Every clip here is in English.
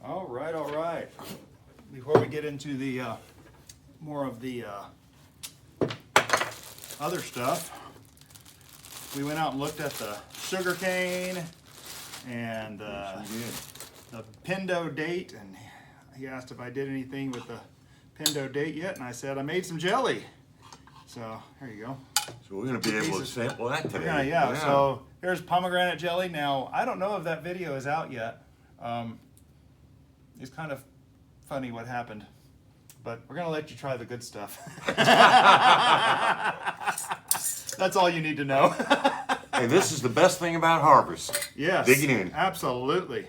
All right, all right. Before we get into the more of the other stuff, we went out and looked at the sugar cane and the Pindo date, and he asked if I did anything with the Pindo date yet, and I said I made some jelly. So here you go. So we're going to be able to sample that today. Yeah. So here's pomegranate jelly. Now, I don't know if that video is out yet. It's kind of funny what happened, but we're going to let you try the good stuff. That's all you need to know. And this is the best thing about harvest. Yes. Digging in. Absolutely.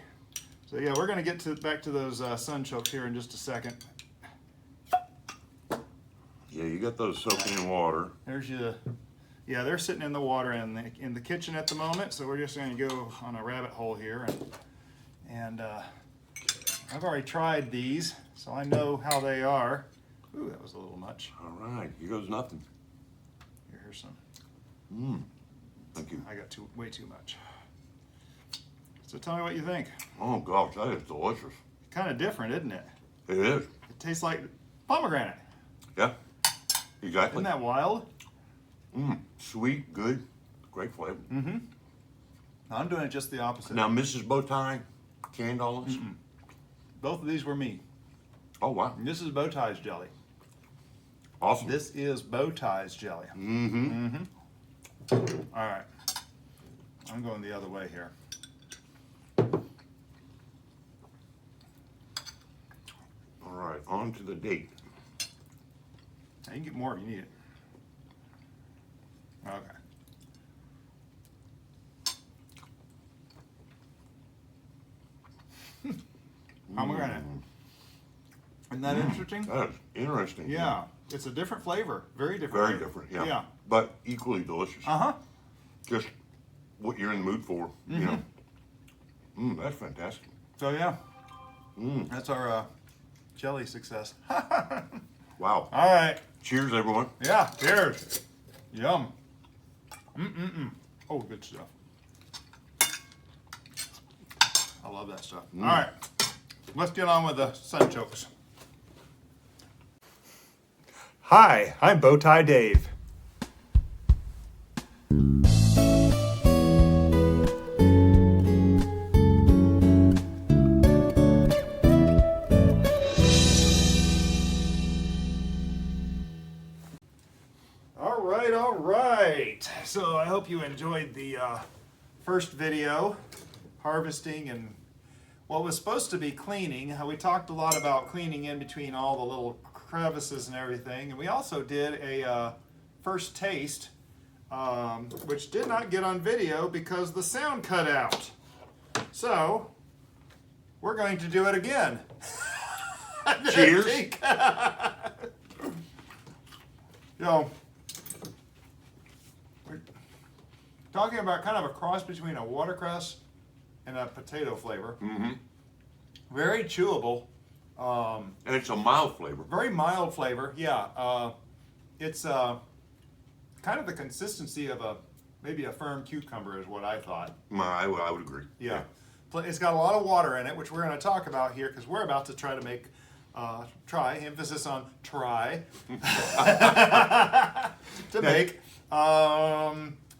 So yeah, we're going to get back to those sunchokes here in just a second. Yeah, you got those soaking in water. There's your, yeah, they're sitting in the water in the kitchen at the moment. So we're just going to go on a rabbit hole here, and I've already tried these, so I know how they are. Ooh, that was a little much. All right, here goes nothing. Here's some. Thank you. I got way too much. So tell me what you think. Oh gosh, that is delicious. Kind of different, isn't it? It is. It tastes like pomegranate. Yeah, exactly. Isn't that wild? Sweet, good, great flavor. I'm doing it just the opposite. Now, Mrs. Bowtie canned all this? Both of these were me. Oh, wow. And this is Bowtie's jelly. Awesome. This is Bowtie's jelly. All right. I'm going the other way here. All right, on to the date. Now, you can get more if you need it. Okay. Pomegranate. Isn't that interesting? That is interesting. Yeah. It's a different flavor. Very different. Very flavor. different, yeah. Yeah. But equally delicious. Uh-huh. Just what you're in the mood for, you know. That's fantastic. So, yeah. That's our jelly success. Wow. All right. Cheers, everyone. Yeah. Cheers. Yum. Oh, good stuff. I love that stuff. All right. Let's get on with the sunchokes. Hi, I'm Bowtie Dave. All right. So I hope you enjoyed the first video, harvesting and what was supposed to be cleaning. We talked a lot about cleaning in between all the little crevices and everything, and we also did a first taste, which did not get on video because the sound cut out. So we're going to do it again. Cheers. Yo, we're talking about kind of a cross between a watercress and a potato flavor. Very chewable. And it's a mild flavor. Very mild flavor, yeah. It's kind of the consistency of maybe a firm cucumber is what I thought. I would agree. Yeah. It's got a lot of water in it, which we're going to talk about here because we're about to try to make, emphasis on try, to make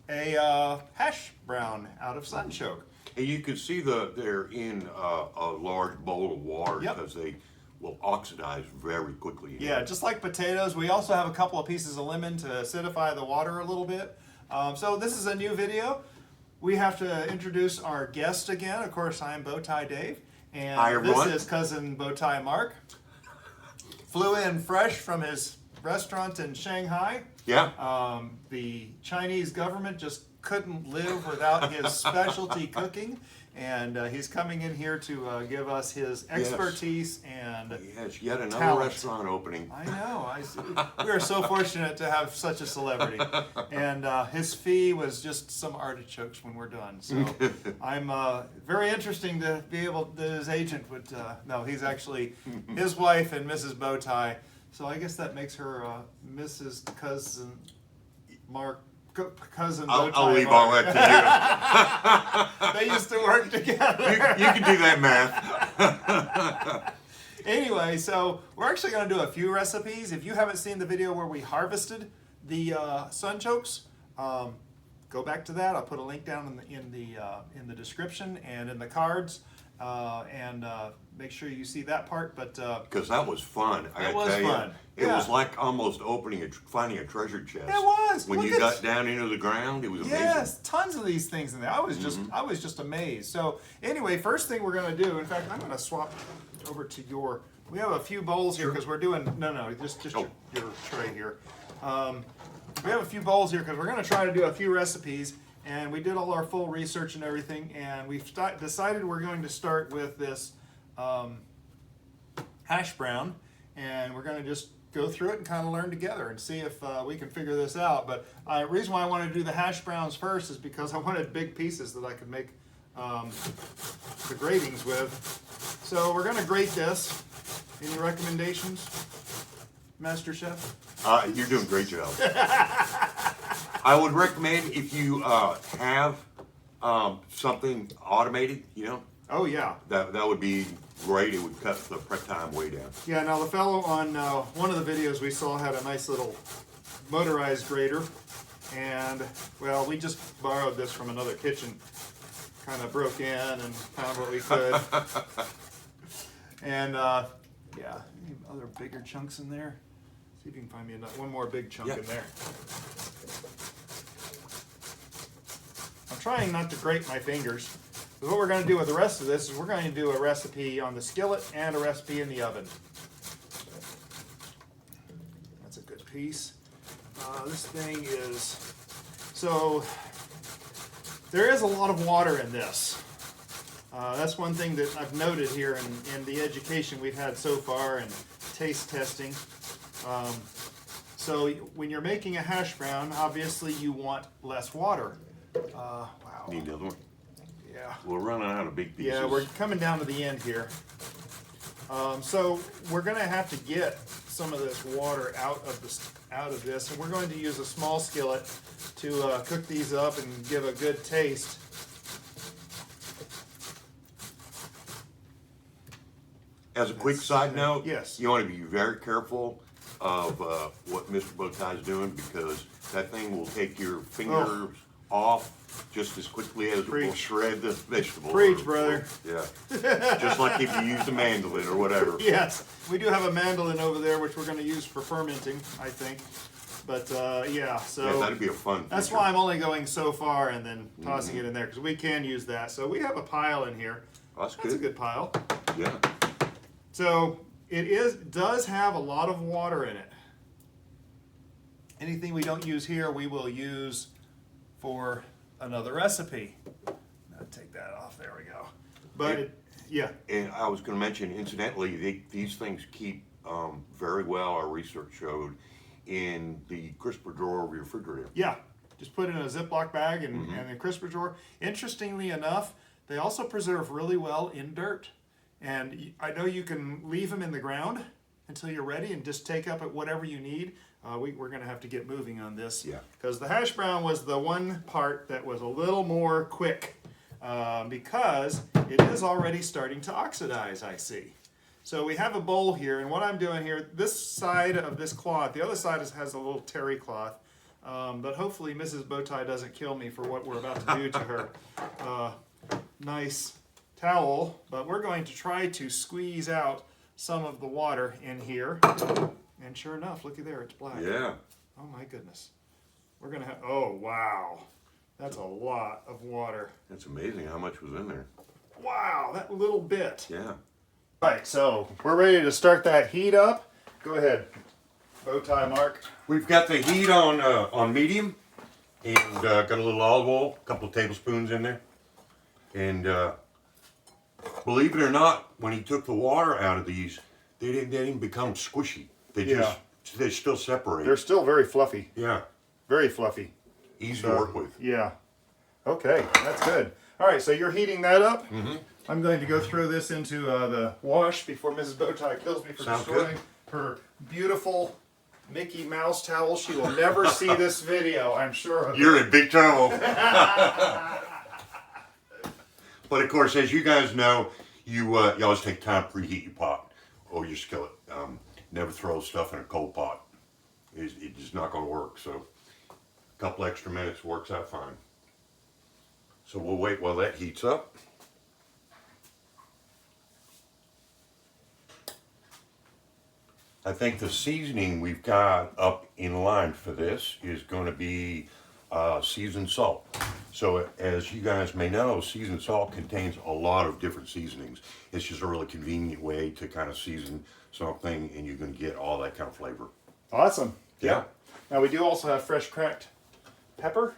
a hash brown out of sunchoke. And you can see they're in a large bowl of water because they will oxidize very quickly. Yeah, just like potatoes. We also have a couple of pieces of lemon to acidify the water a little bit. So this is a new video. We have to introduce our guest again. Of course, I'm Bowtie Dave. And hi, everyone. This is Cousin Bowtie Mark. Flew in fresh from his restaurant in Shanghai. Yeah. The Chinese government just couldn't live without his specialty cooking, and he's coming in here to give us his expertise and yes, yet another talent. Restaurant opening. I know. We are so fortunate to have such a celebrity, and his fee was just some artichokes when we're done. So I'm very interesting to be able. His agent would no, he's actually his wife and Mrs. Bowtie. So I guess that makes her Mrs. Cousin Mark. Cousin Bowtie I'll leave Mark. all that to you. They used to work together. You can do that math. Anyway, so we're actually going to do a few recipes. If you haven't seen the video where we harvested the sunchokes, go back to that. I'll put a link down in the description and in the cards, and make sure you see that part. But because that was fun. It was fun. It was like almost finding a treasure chest. It was. When you got down into the ground, it was amazing. Yes, tons of these things in there. I was just amazed. So anyway, first thing we're going to do. In fact, I'm going to swap over to your. We have a few bowls here because we're doing just your tray here. We have a few bowls here because we're going to try to do a few recipes, and we did all our full research and everything, and we've decided we're going to start with this hash brown, and we're going to just go through it and kind of learn together and see if we can figure this out. But the reason why I wanted to do the hash browns first is because I wanted big pieces that I could make the gratings with. So we're going to grate this. Any recommendations, Master Chef? You're doing a great job. I would recommend if you have something automated, Oh yeah. that would be great. It would cut the prep time way down. Yeah, now the fellow on one of the videos we saw had a nice little motorized grater, and well, we just borrowed this from another kitchen, kind of broke in and found what we could. And yeah, any other bigger chunks in there? See if you can find me one more big chunk in there. I'm trying not to grate my fingers. But what we're going to do with the rest of this is we're going to do a recipe on the skillet and a recipe in the oven. That's a good piece. This thing is, so there is a lot of water in this. That's one thing that I've noted here in the education we've had so far and taste testing. So when you're making a hash brown, obviously you want less water. Wow. Need another one? Yeah. We're running out of big pieces. Yeah, we're coming down to the end here. So we're going to have to get some of this water out of this, and we're going to use a small skillet to cook these up and give a good taste. As a quick side note, yes, you want to be very careful of what Mr. Bowtie's doing, because that thing will take your fingers off just as quickly as it will shred the vegetable. Preach, brother. Yeah. Just like if you use a mandolin or whatever. Yes, we do have a mandolin over there, which we're going to use for fermenting, I think. But yeah, so yeah, that'd be a fun feature. That's why I'm only going so far and then tossing it in there, because we can use that. So we have a pile in here. That's good. That's a good pile. Yeah. So it does have a lot of water in it. Anything we don't use here, we will use for another recipe. Now take that off. There we go. But yeah. And I was going to mention, incidentally, these things keep very well. Our research showed in the crisper drawer of your refrigerator. Yeah. Just put it in a Ziploc bag and in a crisper drawer. Interestingly enough, they also preserve really well in dirt. And I know you can leave them in the ground until you're ready and just take up at whatever you need. We're going to have to get moving on this. Yeah. Because the hash brown was the one part that was a little more quick because it is already starting to oxidize, I see. So we have a bowl here, and what I'm doing here, this side of this cloth, the other side has a little terry cloth, but hopefully Mrs. Bowtie doesn't kill me for what we're about to do to her. Nice towel, but we're going to try to squeeze out some of the water in here. And sure enough, looky there, it's black. Yeah. Oh my goodness. We're gonna have, oh wow. That's a lot of water. It's amazing how much was in there. Wow, that little bit. Yeah. All right, so we're ready to start that heat up. Go ahead, Bowtie Mark. We've got the heat on medium, and got a little olive oil, a couple of tablespoons in there. And believe it or not, when he took the water out of these, they didn't become squishy. They still separate. They're still very fluffy. Yeah. Very fluffy. Easy to work with. Yeah. Okay, that's good. All right, so you're heating that up. I'm going to go throw this into the wash before Mrs. Bowtie kills me for destroying her beautiful Mickey Mouse towel. She will never see this video, I'm sure. You're in big trouble. But of course, as you guys know, you always take time to preheat your pot or your skillet. Never throw stuff in a cold pot. It's just not going to work. So a couple extra minutes works out fine. So we'll wait while that heats up. I think the seasoning we've got up in line for this is going to be seasoned salt. So as you guys may know, seasoned salt contains a lot of different seasonings. It's just a really convenient way to kind of season something, and you're going to get all that kind of flavor. Awesome. Yeah. Now we do also have fresh cracked pepper.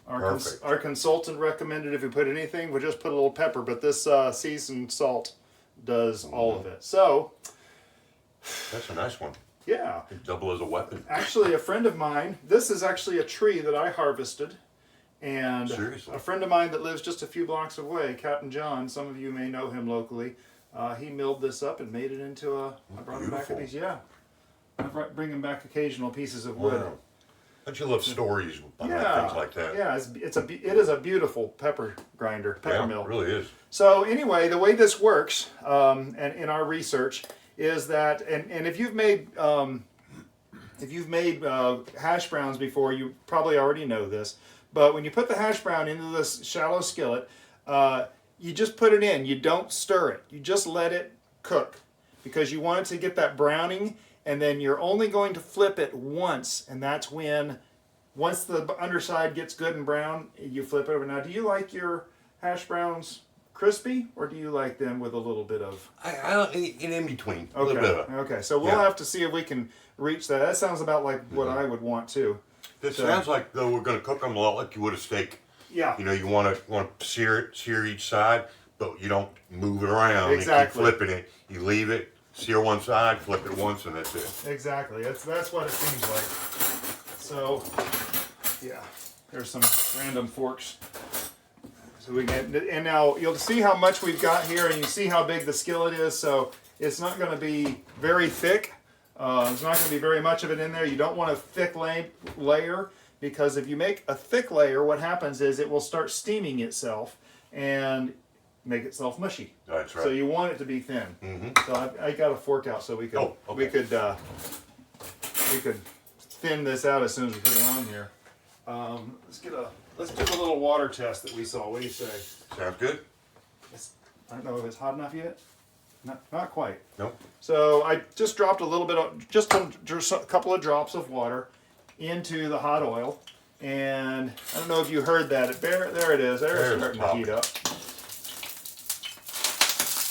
Perfect. Our consultant recommended if we put anything, we just put a little pepper, but this seasoned salt does all of it. So That's a nice one. yeah. Double as a weapon. Actually, a friend of mine, this is actually a tree that I harvested. And Seriously? a friend of mine that lives just a few blocks away, Captain John, some of you may know him locally, he milled this up and made it into a, I brought him back these, yeah. I bring him back occasional pieces of wood. Wow. Don't you love stories behind Yeah, things like that? yeah, it is a beautiful pepper grinder, pepper mill. It really is. So anyway, the way this works, and in our research, is that, and if you've made hash browns before, you probably already know this. But when you put the hash brown into this shallow skillet, you just put it in. You don't stir it. You just let it cook because you want it to get that browning, and then you're only going to flip it once, and that's when, once the underside gets good and brown, you flip it over. Now, do you like your hash browns crispy, or do you like them with a little bit of... In between. A Okay, little bit of. okay. So we'll have to see if we can reach that. That sounds about like what I would want too. This sounds like though we're going to cook them a lot like you would a steak. Yeah. You know, you want to sear each side, but you don't move it around. Exactly. And keep flipping it. You leave it, sear one side, flip it once, and that's it. Exactly. That's what it seems like. So, yeah. There's some random forks. So we get, and now you'll see how much we've got here, and you see how big the skillet is. So it's not going to be very thick. There's not going to be very much of it in there. You don't want a thick layer, because if you make a thick layer, what happens is it will start steaming itself and make itself mushy. That's right. So you want it to be thin. So I got a fork out so we could we could thin this out as soon as we put it on here. Let's do the little water test that we saw. What do you say? Sounds good. I don't know if it's hot enough yet. Not quite. Nope. So I just dropped a little bit of, just a couple of drops of water into the hot oil, and I don't know if you heard that. There it is. There it's starting to heat up.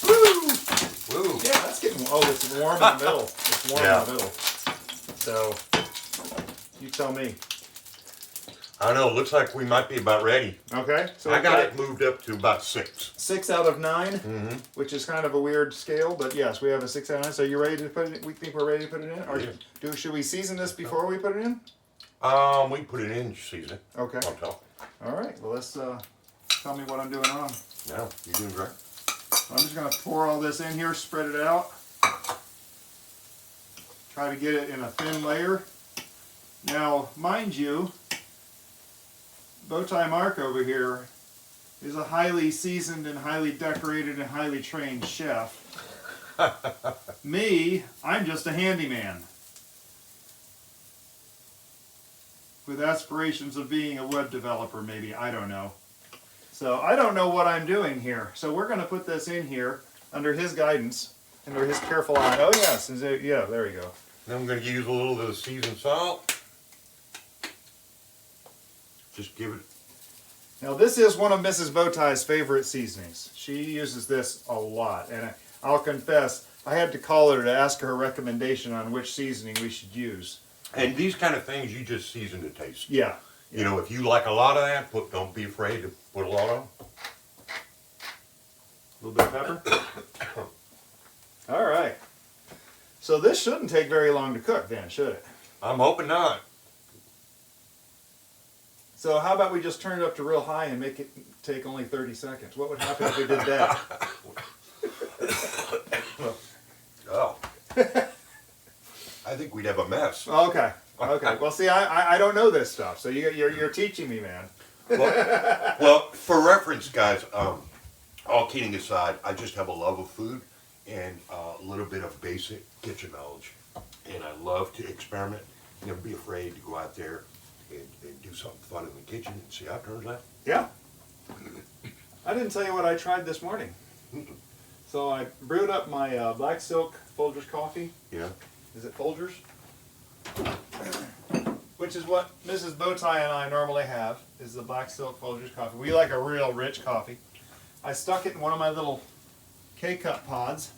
Woo! Woo! Yeah, that's getting. Oh, it's warm in the middle. It's warm in the middle. So you tell me. I don't know. It looks like we might be about ready. Okay. So I got it moved up to about 6. 6 out of 9, which is kind of a weird scale, but yes, we have a 6 out of 9. So you ready to put it in? We think we're ready to put it in? Or should we season this before we put it in? We can put it in, season it. Okay. On top. All right. Well, let's tell me what I'm doing wrong. No, you're doing great. I'm just going to pour all this in here, spread it out. Try to get it in a thin layer. Now, mind you, Bowtie Mark over here is a highly seasoned and highly decorated and highly trained chef. Me, I'm just a handyman with aspirations of being a web developer, maybe. I don't know. So I don't know what I'm doing here. So we're going to put this in here under his guidance, under his careful eye. Oh yes, yeah, there you go. Then I'm going to use a little of the seasoned salt. Just give it. Now this is one of Mrs. Bowtie's favorite seasonings. She uses this a lot, and I'll confess, I had to call her to ask her recommendation on which seasoning we should use. And these kind of things, you just season to taste. Yeah. You know, if you like a lot of that, don't be afraid to put a lot on. A little bit of pepper. All right. So this shouldn't take very long to cook then, should it? I'm hoping not. So how about we just turn it up to real high and make it take only 30 seconds? What would happen if we did that? Oh. I think we'd have a mess. Okay. Okay. Well, see, I don't know this stuff, so you're teaching me, man. Well, for reference, guys, all kidding aside, I just have a love of food and a little bit of basic kitchen knowledge. And I love to experiment. Never be afraid to go out there and do something fun in the kitchen and see how it turns out. Yeah. I didn't tell you what I tried this morning. So I brewed up my black silk Folgers coffee. Yeah. Is it Folgers? Which is what Mrs. Bowtie and I normally have, is the black silk Folgers coffee. We like a real rich coffee. I stuck it in one of my little K-cup pods.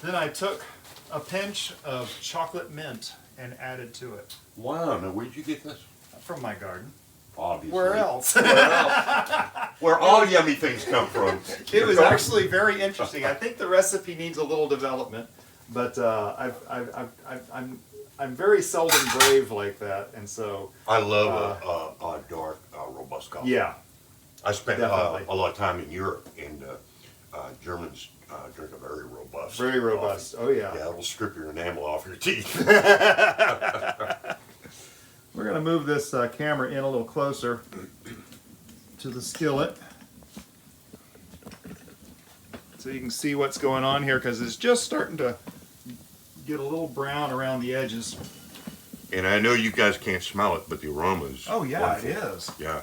Then I took a pinch of chocolate mint and added to it. Wow, now where'd you get this? From my garden. Obviously. Where else? Where else? Where all yummy things come from. It was actually very interesting. I think the recipe needs a little development, but I'm very seldom brave like that, and so. I love a dark, robust coffee. Yeah. I spent Definitely. a lot of time in Europe, and Germans drink a very robust. Very robust. Oh yeah. Yeah, it'll strip your enamel off your teeth. We're going to move this camera in a little closer to the skillet so you can see what's going on here, because it's just starting to get a little brown around the edges. And I know you guys can't smell it, but the aroma is. Oh yeah, wonderful. it is. Yeah.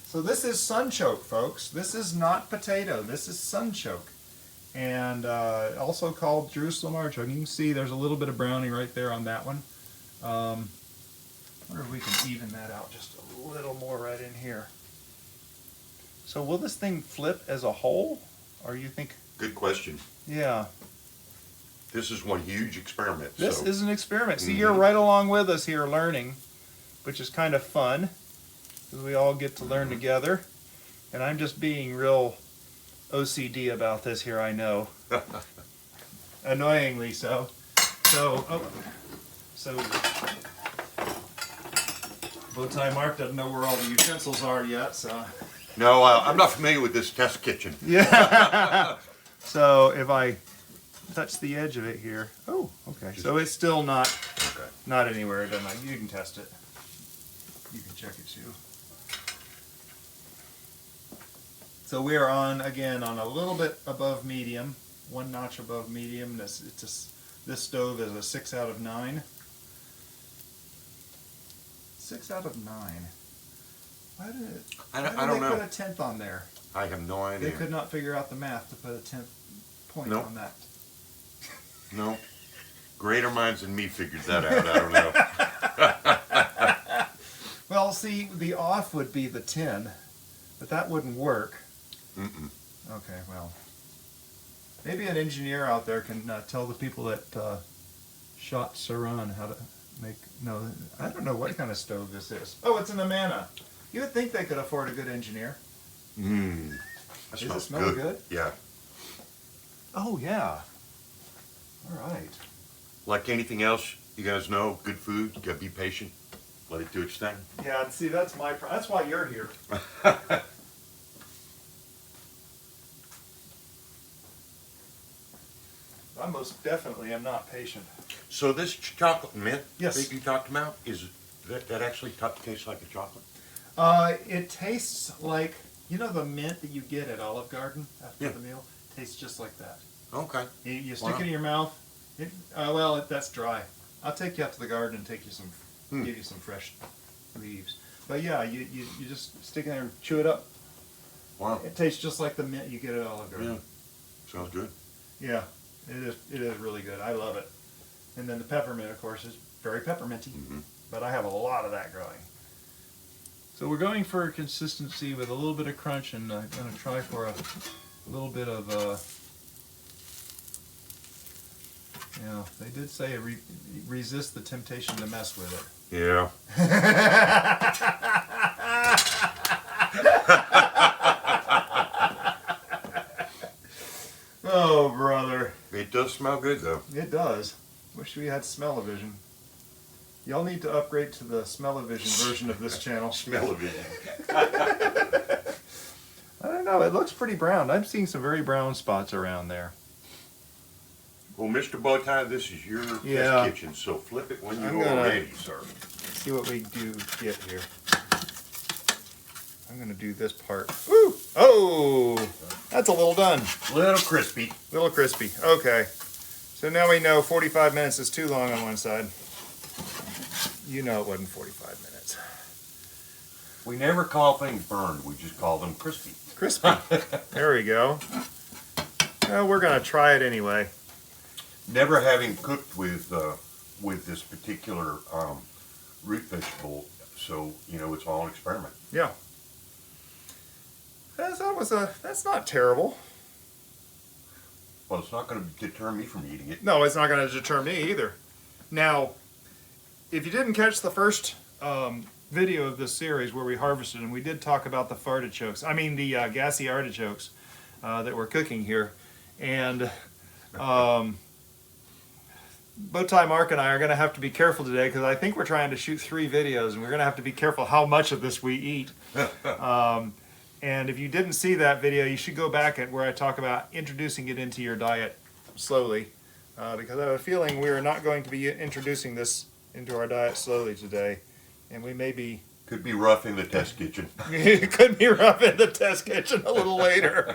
So this is sunchoke, folks. This is not potato. This is sunchoke, and also called Jerusalem Artichoke. You can see there's a little bit of browning right there on that one. I wonder if we can even that out just a little more right in here. So will this thing flip as a whole, or you think? Good question. Yeah. This is one huge experiment. This so. is an experiment. See, you're right along with us here learning, which is kind of fun, because we all get to learn together. And I'm just being real OCD about this here, I know. Annoyingly so. So Bowtie Mark doesn't know where all the utensils are yet, so. No, I'm not familiar with this test kitchen. Yeah. So if I touch the edge of it here, oh, okay. So it's still not anywhere. It doesn't. You can test it. You can check it too. So we are on again on a little bit above medium, one notch above medium. This stove is a 6 out of 9. 6 out of 9. Why did it? I Why did don't know. they put a 10th on there? I have no idea. They could not figure out the math to put a 10th point Nope. on that. No. Greater minds than me figured that out. I don't know. Well, see, the off would be the 10, but that wouldn't work. Mm-mm. Okay, well, maybe an engineer out there can tell the people that shot Saran how to make. No, I don't know what kind of stove this is. Oh, it's an Amana. You would think they could afford a good engineer. Mmm. That Is it smells smelling good? Yeah. Oh yeah. All right. Like anything else, you guys know, good food, you gotta be patient. Let it do its thing. Yeah, see, that's that's why you're here. I most definitely am not patient. So this chocolate mint Yes. that you talked about, is that actually tastes like a chocolate? It tastes like, you know the mint that you get at Olive Garden after the meal? Tastes just like that. Okay. You stick it in your mouth. That's dry. I'll take you out to the garden and take you some, give you some fresh leaves. But yeah, you just stick it there and chew it up. Wow. It tastes just like the mint you get at Olive Garden. Yeah. Sounds good. Yeah, it is really good. I love it. And then the peppermint, of course, is very pepperminty. Mm-hmm. But I have a lot of that growing. So we're going for consistency with a little bit of crunch, and I'm going to try for a little bit of, they did say resist the temptation to mess with it. Yeah. Oh, brother. It does smell good though. It does. Wish we had smell-o-vision. Y'all need to upgrade to the smell-o-vision version of this channel. Smell-o-vision. I don't know. It looks pretty brown. I'm seeing some very brown spots around there. Well, Mr. Bowtie, this is your test kitchen, so flip it when I'm you're gonna ready, sir. See what we do get here. I'm gonna do this part. Ooh! Oh! That's a little done. Little crispy. Little crispy. Okay. So now we know 45 minutes is too long on one side. You know it wasn't 45 minutes. We never call things burned. We just call them crispy. Crispy. There we go. Well, we're gonna try it anyway. Never having cooked with this particular root vegetable, so you know it's all an experiment. Yeah. That's not terrible. Well, it's not going to deter me from eating it. No, it's not going to deter me either. Now, if you didn't catch the first video of this series where we harvested them, we did talk about the fartichokes. I mean the gassy artichokes that we're cooking here, and Bowtie Mark and I are going to have to be careful today because I think we're trying to shoot 3 videos, and we're going to have to be careful how much of this we eat. And if you didn't see that video, you should go back at where I talk about introducing it into your diet slowly, because I have a feeling we are not going to be introducing this into our diet slowly today, and we may be... Could be rough in the test kitchen. It could be rough in the test kitchen a little later.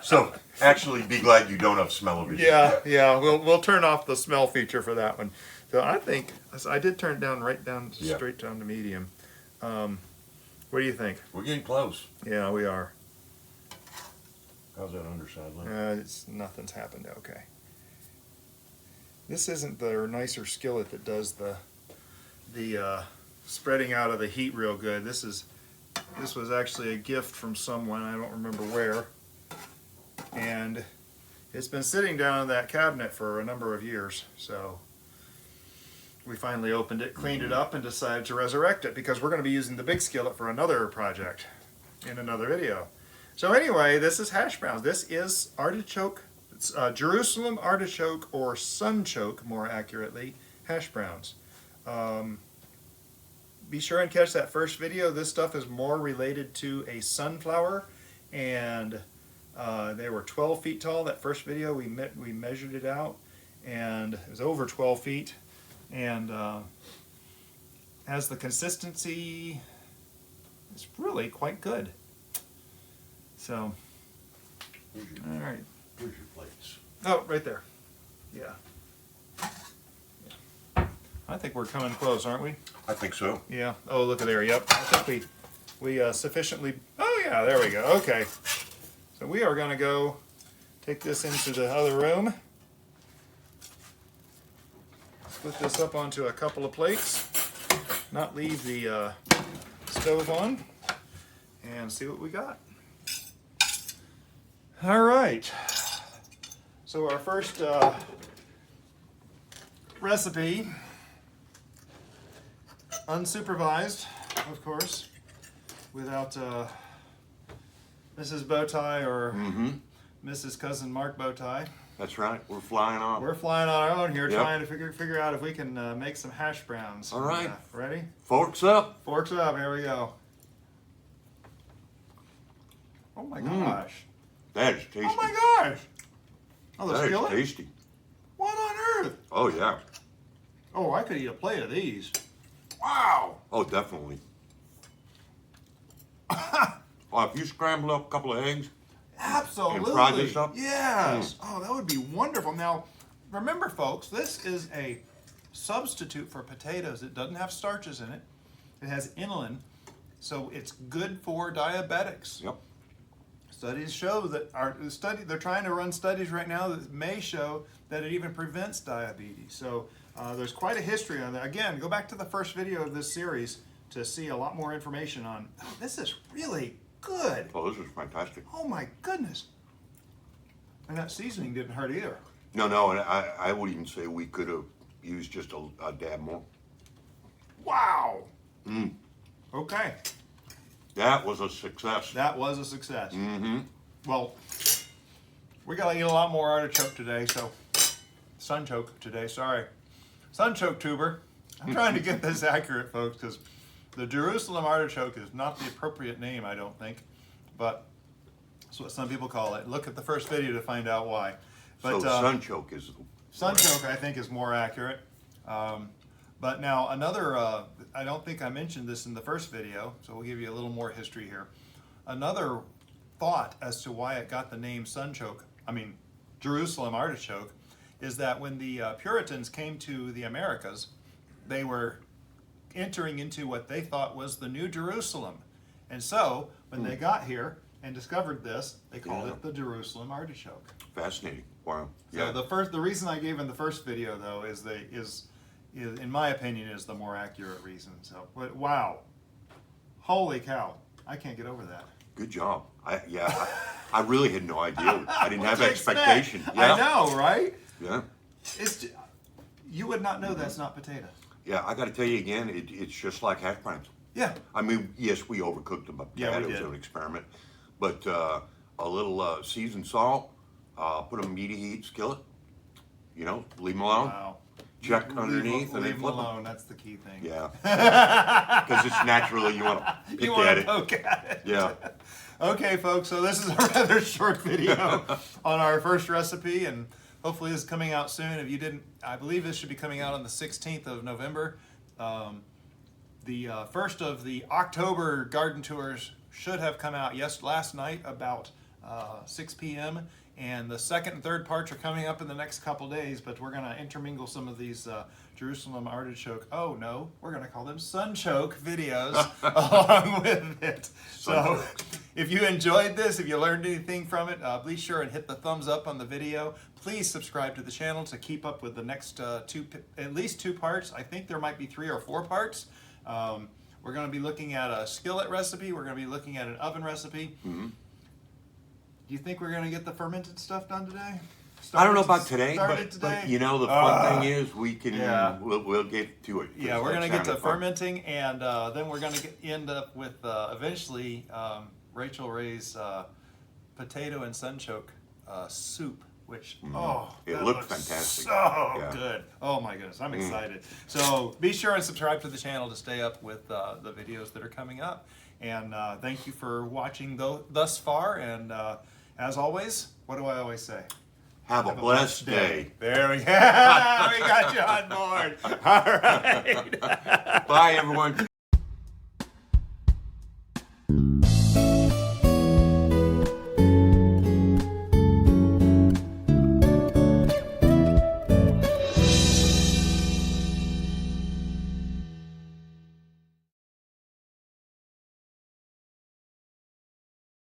So, actually, be glad you don't have smell-o-vision. Yeah, we'll turn off the smell feature for that one. So I think, I did turn it down straight down to medium. What do you think? We're getting close. Yeah, we are. How's that underside look? Nothing's happened. Okay. This isn't the nicer skillet that does the spreading out of the heat real good. This was actually a gift from someone, I don't remember where, and it's been sitting down in that cabinet for a number of years. So we finally opened it, cleaned it up, and decided to resurrect it because we're going to be using the big skillet for another project in another video. So anyway, this is Hashbrowns. This is artichoke. It's Jerusalem Artichoke, or Sunchoke, more accurately, Hashbrowns. Be sure and catch that first video. This stuff is more related to a sunflower, and they were 12 feet tall. That first video, we measured it out, and it was over 12 feet. And has the consistency, it's really quite good. So, all right. Where's your plates? Oh, right there. Yeah. I think we're coming close, aren't we? I think so. Yeah. Oh, look at there. Yep. I think we sufficiently. Oh yeah, there we go. Okay. So we are going to go take this into the other room. Split this up onto a couple of plates, not leave the stove on, and see what we got. All right, so our first recipe, unsupervised, of course, without Mrs. Bowtie or Mrs. Cousin Mark Bowtie. That's right. We're flying off. We're flying on our own here, trying to figure out if we can make some hash browns. All right. Ready? Forks up. Forks up. Here we go. Oh my gosh. That is tasty. Oh my gosh. Oh, the That skillet? is tasty. What on earth? Oh, yeah. Oh, I could eat a plate of these. Wow. Oh, definitely. Well, if you scramble up a couple of eggs, Absolutely. and fry this up? Yes. Oh, that would be wonderful. Now, remember, folks, this is a substitute for potatoes. It doesn't have starches in it. It has inulin, so it's good for diabetics. Yep. Studies show that they're trying to run studies right now that may show that it even prevents diabetes. So there's quite a history on that. Again, go back to the first video of this series to see a lot more information on. Oh, this is really good. Oh, this is fantastic. Oh my goodness. And that seasoning didn't hurt either. No, and I would even say we could have used just a dab more. Wow. Okay. That was a success. That was a success. Well, we gotta eat a lot more artichoke today, so sunchoke today, sorry. Sunchoke tuber. I'm trying to get this accurate, folks, because the Jerusalem artichoke is not the appropriate name, I don't think, but that's what some people call it. Look at the first video to find out why. But so sunchoke is... Sunchoke, I think, is more accurate. But now another, I don't think I mentioned this in the first video, so we'll give you a little more history here. Another thought as to why it got the name Sunchoke, Jerusalem Artichoke, is that when the Puritans came to the Americas, they were entering into what they thought was the New Jerusalem. And so, when they got here and discovered this, they called it the Jerusalem Artichoke. Fascinating. Wow. So the reason I gave in the first video, though, is in my opinion, is the more accurate reason. So, but wow, holy cow, I can't get over that. Good job. I really had no idea. I didn't have expectation. Yeah. I know, right? Yeah. You would not know that's not potato. Yeah, I got to tell you again, it's just like Hashbrowns. Yeah. Yes, we overcooked them up. Yeah, we did. It was an experiment. But a little seasoned salt, put them in medium heat skillet, leave them alone. Wow. Check underneath and leave then them flip them. alone. That's the key thing. Yeah. Because it's naturally you want to pick at it. Poke at it. Yeah. Okay, folks, so this is a rather short video on our first recipe, and hopefully this is coming out soon. If you didn't, I believe this should be coming out on the 16th of November. The first of the October garden tours should have come out last night about 6 p.m. And the second and third parts are coming up in the next couple days, but we're going to intermingle some of these Jerusalem Artichoke, we're going to call them Sunchoke videos along with it. So if you enjoyed this, if you learned anything from it, be sure and hit the thumbs up on the video. Please subscribe to the channel to keep up with the next at least two parts. I think there might be 3 or 4 parts. We're going to be looking at a skillet recipe. We're going to be looking at an oven recipe. Mm-hmm. Do you think we're going to get the fermented stuff done today? I don't know about today, but the fun thing is we can, we'll get to it. Yeah, we're going to get to fermenting, and then we're going to end up with eventually Rachel Ray's potato and sunchoke soup, which, it looks fantastic. So good. Oh my goodness, I'm excited. So be sure and subscribe to the channel to stay up with the videos that are coming up. And thank you for watching thus far, and as always, what do I always say? Have a blessed day. There we go. We got you on board. All right. Bye, everyone.